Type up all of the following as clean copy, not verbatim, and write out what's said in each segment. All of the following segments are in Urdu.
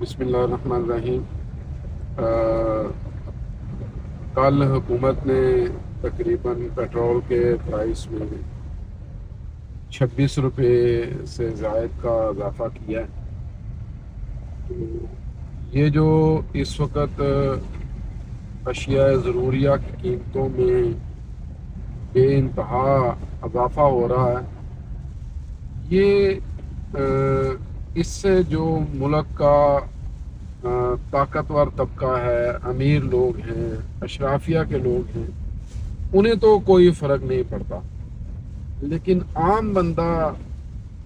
بسم اللہ الرحمن الرحیم۔ کل حکومت نے تقریباً پیٹرول کے پرائس میں 26 روپے سے زائد کا اضافہ کیا ہے۔ تو یہ جو اس وقت اشیاء ضروریہ کی قیمتوں میں بے انتہا اضافہ ہو رہا ہے، یہ اس سے جو ملک کا طاقتور طبقہ ہے، امیر لوگ ہیں، اشرافیہ کے لوگ ہیں، انہیں تو کوئی فرق نہیں پڑتا، لیکن عام بندہ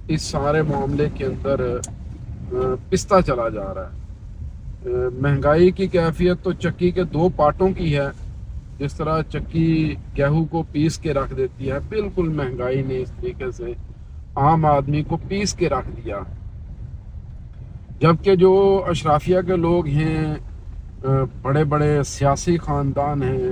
اس سارے معاملے کے اندر پستا چلا جا رہا ہے۔ مہنگائی کی کیفیت تو چکی کے دو پارٹوں کی ہے۔ جس طرح چکی گیہوں کو پیس کے رکھ دیتی ہے، بالکل مہنگائی نے اس طریقے سے عام آدمی کو پیس کے رکھ دیا، جبکہ جو اشرافیہ کے لوگ ہیں، بڑے بڑے سیاسی خاندان ہیں،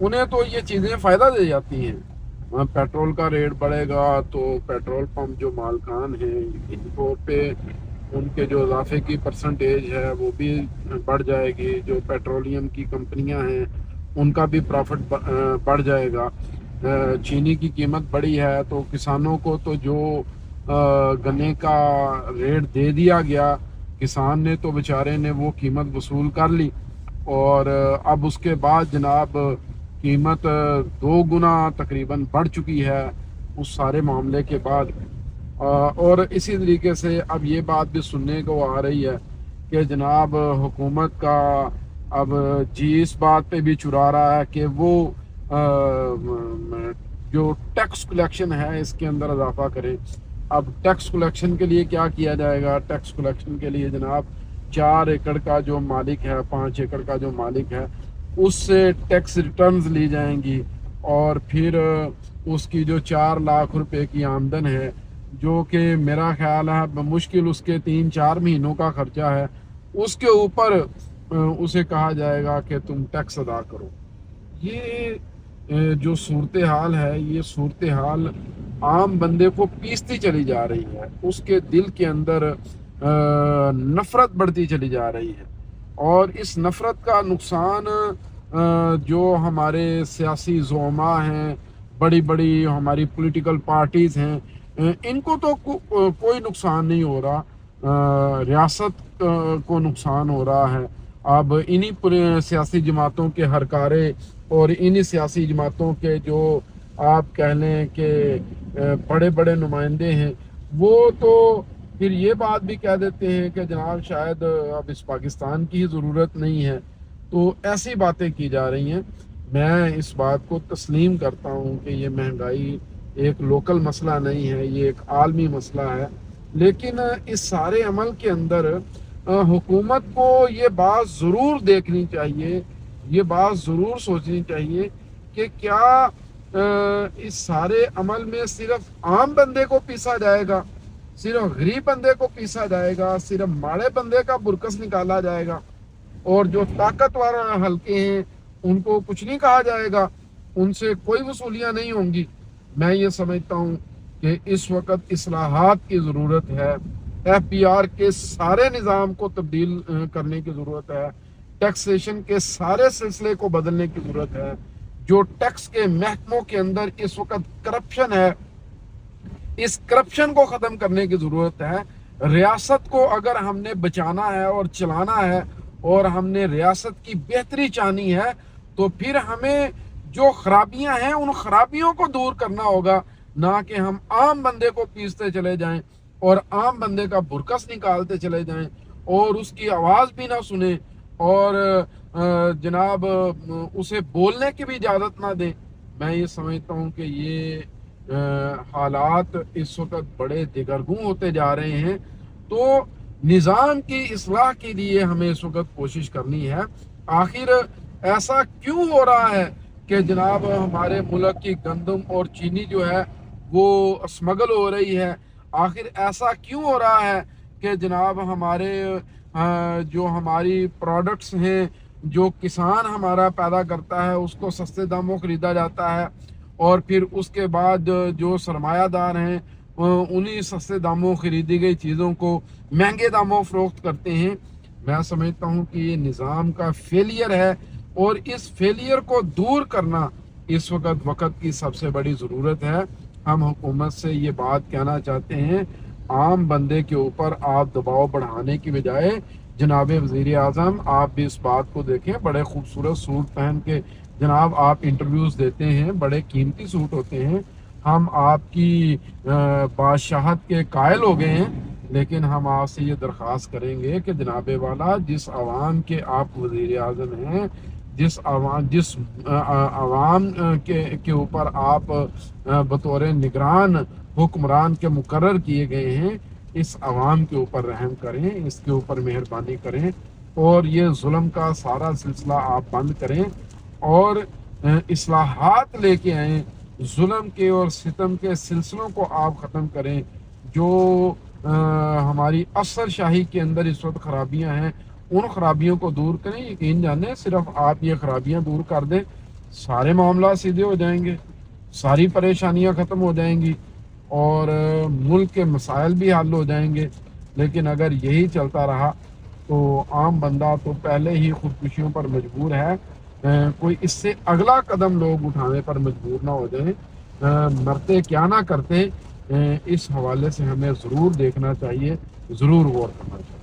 انہیں تو یہ چیزیں فائدہ دے جاتی ہیں۔ پیٹرول کا ریٹ بڑھے گا تو پیٹرول پمپ جو مالکان ہیں، یقینی طور پہ ان کے جو اضافے کی پرسنٹیج ہے وہ بھی بڑھ جائے گی۔ جو پیٹرولیم کی کمپنیاں ہیں ان کا بھی پروفٹ بڑھ جائے گا۔ چینی کی قیمت بڑھی ہے تو کسانوں کو تو جو گنے کا ریٹ دے دیا گیا، کسان نے تو بیچارے نے وہ قیمت وصول کر لی، اور اب اس کے بعد جناب قیمت 2 گنا تقریباً بڑھ چکی ہے اس سارے معاملے کے بعد۔ اور اسی طریقے سے اب یہ بات بھی سننے کو آ رہی ہے کہ جناب حکومت کا اب جی اس بات پہ بھی چرا رہا ہے کہ وہ جو ٹیکس کلیکشن ہے اس کے اندر اضافہ کریں۔ اب ٹیکس کلیکشن کے لیے کیا کیا جائے گا؟ ٹیکس کلیکشن کے لیے جناب 4 ایکڑ کا جو مالک ہے، 5 ایکڑ کا جو مالک ہے، اس سے ٹیکس ریٹرنز لی جائیں گی، اور پھر اس کی جو 4 لاکھ روپے کی آمدن ہے، جو کہ میرا خیال ہے بمشکل اس کے 3-4 مہینوں کا خرچہ ہے، اس کے اوپر اسے کہا جائے گا کہ تم ٹیکس ادا کرو۔ یہ جو صورتحال ہے، یہ صورتحال عام بندے کو پیستی چلی جا رہی ہے، اس کے دل کے اندر نفرت بڑھتی چلی جا رہی ہے، اور اس نفرت کا نقصان جو ہمارے سیاسی زعماء ہیں، بڑی بڑی ہماری پولیٹیکل پارٹیز ہیں، ان کو تو کوئی نقصان نہیں ہو رہا، ریاست کو نقصان ہو رہا ہے۔ اب انہی پورے سیاسی جماعتوں کے ہرکارے اور انہی سیاسی جماعتوں کے جو آپ کہہ لیں کہ بڑے بڑے نمائندے ہیں، وہ تو پھر یہ بات بھی کہہ دیتے ہیں کہ جناب شاید اب اس پاکستان کی ہی ضرورت نہیں ہے۔ تو ایسی باتیں کی جا رہی ہیں۔ میں اس بات کو تسلیم کرتا ہوں کہ یہ مہنگائی ایک لوکل مسئلہ نہیں ہے، یہ ایک عالمی مسئلہ ہے، لیکن اس سارے عمل کے اندر حکومت کو یہ بات ضرور دیکھنی چاہیے، یہ بات ضرور سوچنی چاہیے کہ کیا اس سارے عمل میں صرف عام بندے کو پیسا جائے گا، صرف غریب بندے کو پیسا جائے گا، صرف ماڑے بندے کا برکس نکالا جائے گا، اور جو طاقتور حلقے ہیں ان کو کچھ نہیں کہا جائے گا، ان سے کوئی وصولیاں نہیں ہوں گی؟ میں یہ سمجھتا ہوں کہ اس وقت اصلاحات کی ضرورت ہے، ایف بی آر کے سارے نظام کو تبدیل کرنے کی ضرورت ہے، ٹیکسیشن کے سارے سلسلے کو بدلنے کی ضرورت ہے۔ جو ٹیکس کے محکموں کے اندر اس وقت کرپشن ہے، اس کرپشن کو ختم کرنے کی ضرورت ہے۔ ریاست کو اگر ہم نے بچانا ہے اور چلانا ہے، اور ہم نے ریاست کی بہتری چاہنی ہے، تو پھر ہمیں جو خرابیاں ہیں ان خرابیوں کو دور کرنا ہوگا، نہ کہ ہم عام بندے کو پیستے چلے جائیں اور عام بندے کا برکس نکالتے چلے جائیں اور اس کی آواز بھی نہ سنیں، اور جناب اسے بولنے کی بھی اجازت نہ دیں۔ میں یہ سمجھتا ہوں کہ یہ حالات اس وقت بڑے دگرگوں ہوتے جا رہے ہیں، تو نظام کی اصلاح کے لیے ہمیں اس وقت کوشش کرنی ہے۔ آخر ایسا کیوں ہو رہا ہے کہ جناب ہمارے ملک کی گندم اور چینی جو ہے وہ اسمگل ہو رہی ہے؟ آخر ایسا کیوں ہو رہا ہے کہ جناب ہمارے جو ہماری پروڈکٹس ہیں، جو کسان ہمارا پیدا کرتا ہے، اس کو سستے داموں خریدا جاتا ہے، اور پھر اس کے بعد جو سرمایہ دار ہیں انہی سستے داموں خریدی گئی چیزوں کو مہنگے داموں فروخت کرتے ہیں؟ میں سمجھتا ہوں کہ یہ نظام کا فیلئر ہے، اور اس فیلئر کو دور کرنا اس وقت کی سب سے بڑی ضرورت ہے۔ ہم حکومت سے یہ بات کہنا چاہتے ہیں، عام بندے کے اوپر آپ دباؤ بڑھانے کی بجائے جناب وزیر اعظم آپ بھی اس بات کو دیکھیں، بڑے خوبصورت سوٹ پہن کے جناب آپ انٹرویوز دیتے ہیں، بڑے قیمتی سوٹ ہوتے ہیں، ہم آپ کی بادشاہت کے قائل ہو گئے ہیں، لیکن ہم آپ سے یہ درخواست کریں گے کہ جناب والا جس عوام کے آپ وزیر اعظم ہیں، جس عوام کے اوپر آپ بطور نگران حکمران کے مقرر کیے گئے ہیں، اس عوام کے اوپر رحم کریں، اس کے اوپر مہربانی کریں، اور یہ ظلم کا سارا سلسلہ آپ بند کریں اور اصلاحات لے کے آئیں، ظلم کے اور ستم کے سلسلوں کو آپ ختم کریں۔ جو ہماری اثر شاہی کے اندر اس وقت خرابیاں ہیں، ان خرابیوں کو دور کریں۔ یقین جانیں صرف آپ یہ خرابیاں دور کر دیں، سارے معاملات سیدھے ہو جائیں گے، ساری پریشانیاں ختم ہو جائیں گی، اور ملک کے مسائل بھی حل ہو جائیں گے۔ لیکن اگر یہی چلتا رہا تو عام بندہ تو پہلے ہی خودکشیوں پر مجبور ہے، کوئی اس سے اگلا قدم لوگ اٹھانے پر مجبور نہ ہو جائیں۔ مرتے کیا نہ کرتے، اس حوالے سے ہمیں ضرور دیکھنا چاہیے، ضرور غور کرنا چاہیے۔